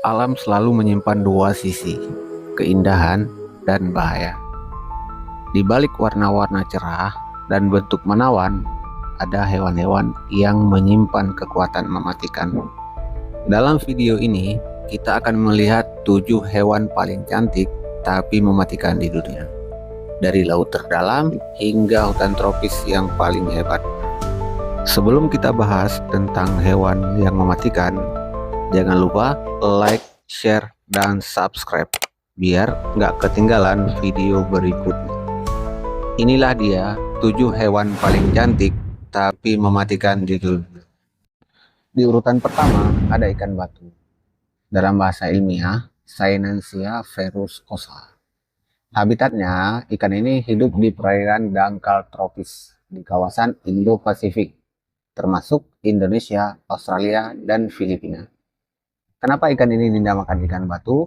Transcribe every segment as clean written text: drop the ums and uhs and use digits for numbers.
Alam selalu menyimpan dua sisi, keindahan dan bahaya. Di balik warna-warna cerah dan bentuk menawan, ada hewan-hewan yang menyimpan kekuatan mematikan. Dalam video ini, kita akan melihat 7 hewan paling cantik tapi mematikan di dunia. Dari laut terdalam hingga hutan tropis yang paling hebat. Sebelum kita bahas tentang hewan yang mematikan, jangan lupa like, share, dan subscribe biar nggak ketinggalan video berikutnya. Inilah dia 7 hewan paling cantik tapi mematikan di dunia. Di urutan pertama ada ikan batu. Dalam bahasa ilmiah, Cyanensia verrucosa. Habitatnya, ikan ini hidup di perairan dangkal tropis di kawasan Indo-Pasifik, termasuk Indonesia, Australia, dan Filipina. Kenapa ikan ini dinamakan ikan batu?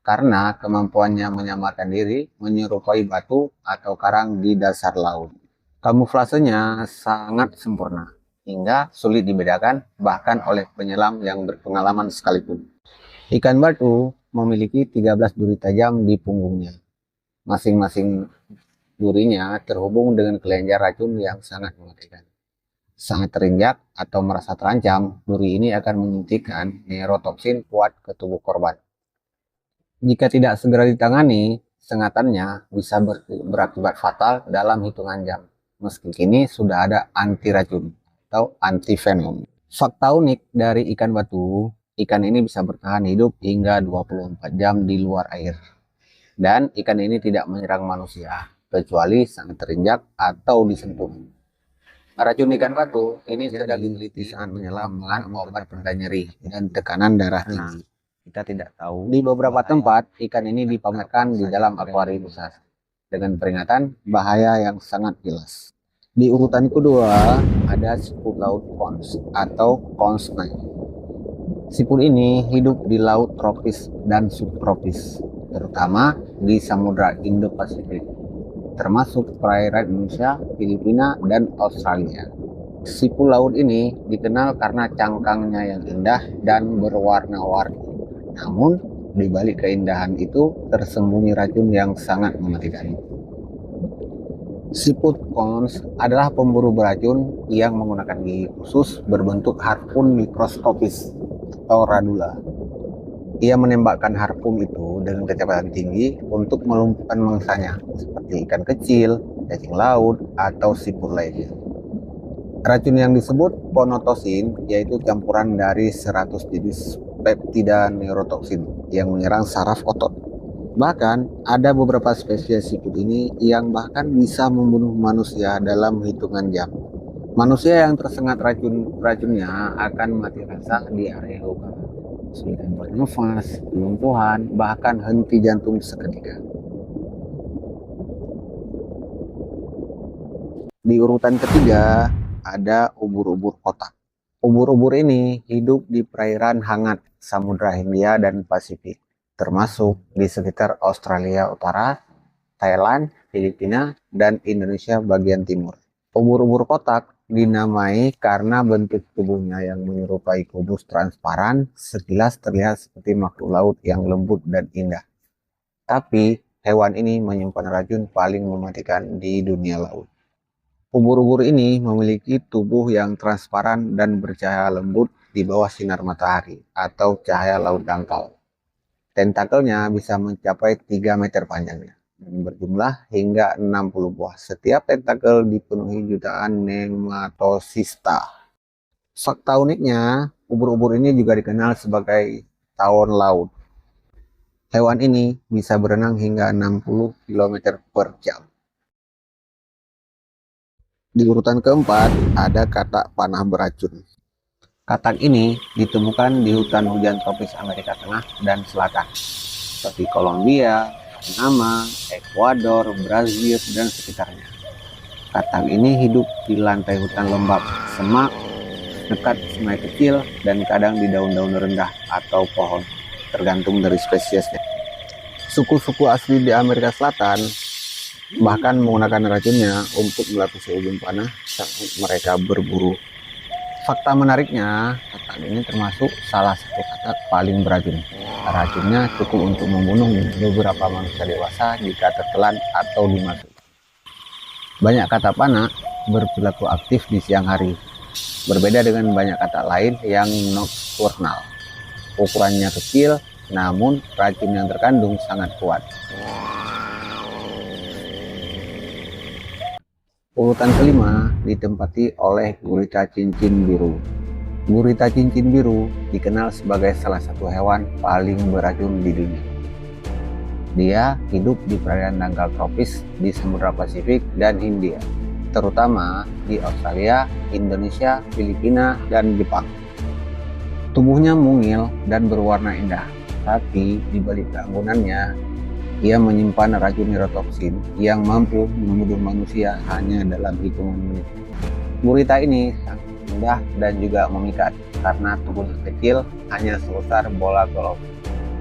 Karena kemampuannya menyamarkan diri menyerupai batu atau karang di dasar laut. Kamuflasenya sangat sempurna, hingga sulit dibedakan bahkan oleh penyelam yang berpengalaman sekalipun. Ikan batu memiliki 13 duri tajam di punggungnya. Masing-masing durinya terhubung dengan kelenjar racun yang sangat mematikan. Saat terinjak atau merasa terancam, duri ini akan menyuntikkan neurotoksin kuat ke tubuh korban. Jika tidak segera ditangani, sengatannya bisa berakibat fatal dalam hitungan jam. Meski kini sudah ada anti racun atau anti venom. Fakta unik dari ikan batu, ikan ini bisa bertahan hidup hingga 24 jam di luar air. Dan ikan ini tidak menyerang manusia, kecuali saat terinjak atau disentuh. Racun ikan batu ini sudah diteliti saat menyelam dengan obat pereda nyeri dan tekanan darah tinggi. Kita tidak tahu. Di beberapa tempat, ikan ini dipamerkan di dalam akuarium besar dengan peringatan bahaya yang sangat jelas. Di urutan kedua, ada siput laut cons atau cons snake. Siput ini hidup di laut tropis dan subtropis, terutama di Samudra Indo-Pasifik, termasuk perairan Indonesia, Filipina, dan Australia. Siput laut ini dikenal karena cangkangnya yang indah dan berwarna-warni. Namun, di balik keindahan itu tersembunyi racun yang sangat mematikan. Siput cons adalah pemburu beracun yang menggunakan gigi khusus berbentuk harpun mikroskopis atau radula. Ia menembakkan harpun itu dengan kecepatan tinggi untuk melumpuhkan mangsanya, seperti ikan kecil, cacing laut, atau siput lainnya. Racun yang disebut ponotosin yaitu campuran dari 100 jenis peptida neurotoksin yang menyerang saraf otot. Bahkan, ada beberapa spesies siput ini yang bahkan bisa membunuh manusia dalam hitungan jam. Manusia yang tersengat racunnya akan mati rasa di area luka, kesulitan bernafas, kelumpuhan, bahkan henti jantung seketika. Di urutan ketiga, ada ubur-ubur kotak. Ubur-ubur ini hidup di perairan hangat Samudra Hindia dan Pasifik, termasuk di sekitar Australia Utara, Thailand, Filipina, dan Indonesia bagian timur. Ubur-ubur kotak dinamai karena bentuk tubuhnya yang menyerupai kubus transparan, sekilas terlihat seperti makhluk laut yang lembut dan indah. Tapi, hewan ini menyimpan racun paling mematikan di dunia laut. Ubur-ubur ini memiliki tubuh yang transparan dan bercahaya lembut di bawah sinar matahari atau cahaya laut dangkal. Tentakelnya bisa mencapai 3 meter panjangnya dan berjumlah hingga 60 buah. Setiap tentakel dipenuhi jutaan nematosista. Fakta uniknya, ubur-ubur ini juga dikenal sebagai tawon laut. Hewan ini bisa berenang hingga 60 km per jam. Di urutan keempat, ada katak panah beracun. Katak ini ditemukan di hutan hujan tropis Amerika Tengah dan Selatan, seperti Kolombia, Panama, Ekuador, Brazil, dan sekitarnya. Katak ini hidup di lantai hutan lembab, semak, dekat sungai kecil, dan kadang di daun-daun rendah atau pohon, tergantung dari spesiesnya. Suku-suku asli di Amerika Selatan bahkan menggunakan racunnya untuk melapisi ujung panah saat mereka berburu. Fakta menariknya, katak ini termasuk salah satu katak paling beracun. Racunnya cukup untuk membunuh beberapa manusia dewasa jika tertelan atau dimakan. Banyak kata panah berperilaku aktif di siang hari, berbeda dengan banyak kata lain yang nokturnal. Ukurannya kecil, namun racun yang terkandung sangat kuat. Urutan kelima ditempati oleh gurita cincin biru. Gurita cincin biru dikenal sebagai salah satu hewan paling beracun di dunia. Dia hidup di perairan dangkal tropis di Samudra Pasifik dan Hindia, terutama di Australia, Indonesia, Filipina, dan Jepang. Tubuhnya mungil dan berwarna indah, tapi di balik keanggunannya, ia menyimpan racun neurotoksin yang mampu membunuh manusia hanya dalam hitungan menit. Gurita ini sangat indah dan juga memikat karena tubuhnya kecil, hanya sebesar bola golf,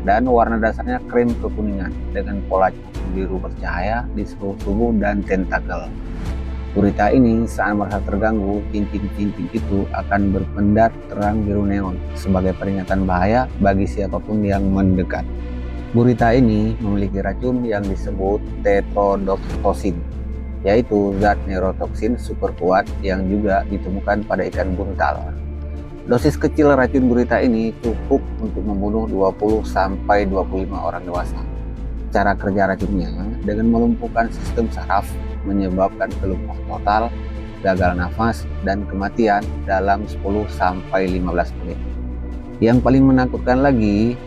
dan warna dasarnya krim kekuningan dengan pola biru bercahaya di seluruh tubuh dan tentakel. Gurita ini saat merasa terganggu, cincin-cincin itu akan berpendar terang biru neon sebagai peringatan bahaya bagi siapapun yang mendekat. Gurita ini memiliki racun yang disebut tetrodotoxin, yaitu zat neurotoksin super kuat yang juga ditemukan pada ikan buntal. Dosis kecil racun gurita ini cukup untuk membunuh 20-25 orang dewasa. Cara kerja racunnya dengan melumpuhkan sistem saraf, menyebabkan kelumpuhan total, gagal nafas, dan kematian dalam 10-15 menit. Yang paling menakutkan lagi,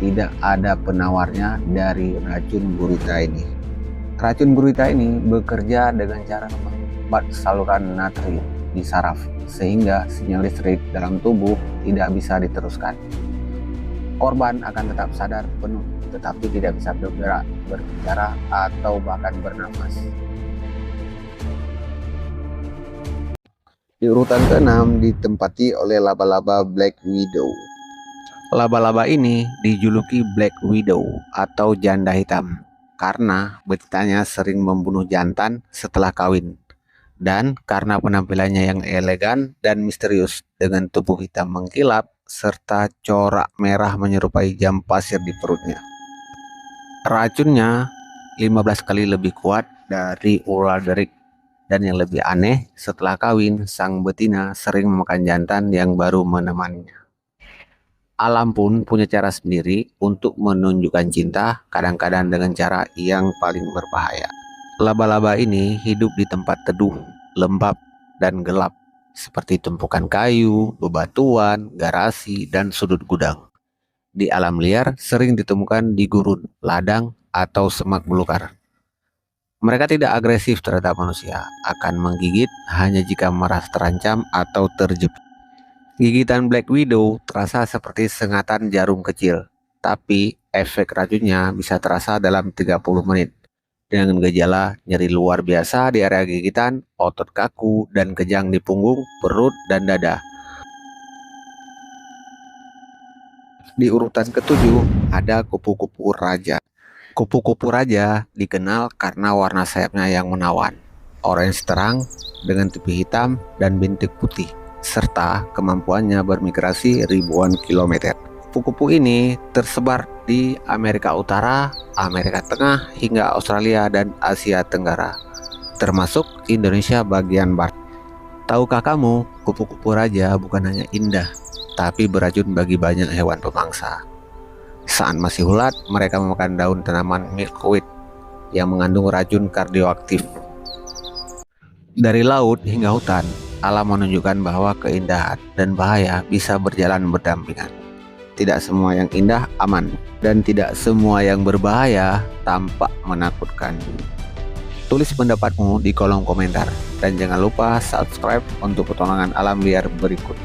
tidak ada penawarnya dari racun gurita ini. Racun gurita ini bekerja dengan cara membuat saluran natrium di saraf, sehingga sinyal listrik dalam tubuh tidak bisa diteruskan. Korban akan tetap sadar penuh, tetapi tidak bisa bergerak, berbicara, atau bahkan bernafas. Di urutan ke-6 ditempati oleh laba-laba Black Widow. Laba-laba ini dijuluki Black Widow atau janda hitam karena betinanya sering membunuh jantan setelah kawin, dan karena penampilannya yang elegan dan misterius dengan tubuh hitam mengkilap serta corak merah menyerupai jam pasir di perutnya. Racunnya 15 kali lebih kuat dari ular derik, dan yang lebih aneh, setelah kawin sang betina sering memakan jantan yang baru menemaninya. Alam pun punya cara sendiri untuk menunjukkan cinta, kadang-kadang dengan cara yang paling berbahaya. Laba-laba ini hidup di tempat teduh, lembab, dan gelap, seperti tumpukan kayu, bebatuan, garasi, dan sudut gudang. Di alam liar sering ditemukan di gurun, ladang, atau semak belukar. Mereka tidak agresif terhadap manusia, akan menggigit hanya jika merasa terancam atau terjepit. Gigitan Black Widow terasa seperti sengatan jarum kecil, tapi efek racunnya bisa terasa dalam 30 menit. Dengan gejala nyeri luar biasa di area gigitan, otot kaku, dan kejang di punggung, perut, dan dada. Di urutan ke-7 ada kupu-kupu raja. Kupu-kupu raja dikenal karena warna sayapnya yang menawan, orange terang dengan tepi hitam dan bintik putih, serta kemampuannya bermigrasi ribuan kilometer. Kupu-kupu ini tersebar di Amerika Utara, Amerika Tengah, hingga Australia dan Asia Tenggara, termasuk Indonesia bagian barat. Tahukah kamu, kupu-kupu raja bukan hanya indah, tapi beracun bagi banyak hewan pemangsa. Saat masih ulat, mereka memakan daun tanaman milkweed yang mengandung racun kardioaktif. Dari laut hingga hutan, alam menunjukkan bahwa keindahan dan bahaya bisa berjalan berdampingan. Tidak semua yang indah aman, dan tidak semua yang berbahaya tampak menakutkan. Tulis pendapatmu di kolom komentar, dan jangan lupa subscribe untuk petualangan alam liar berikut.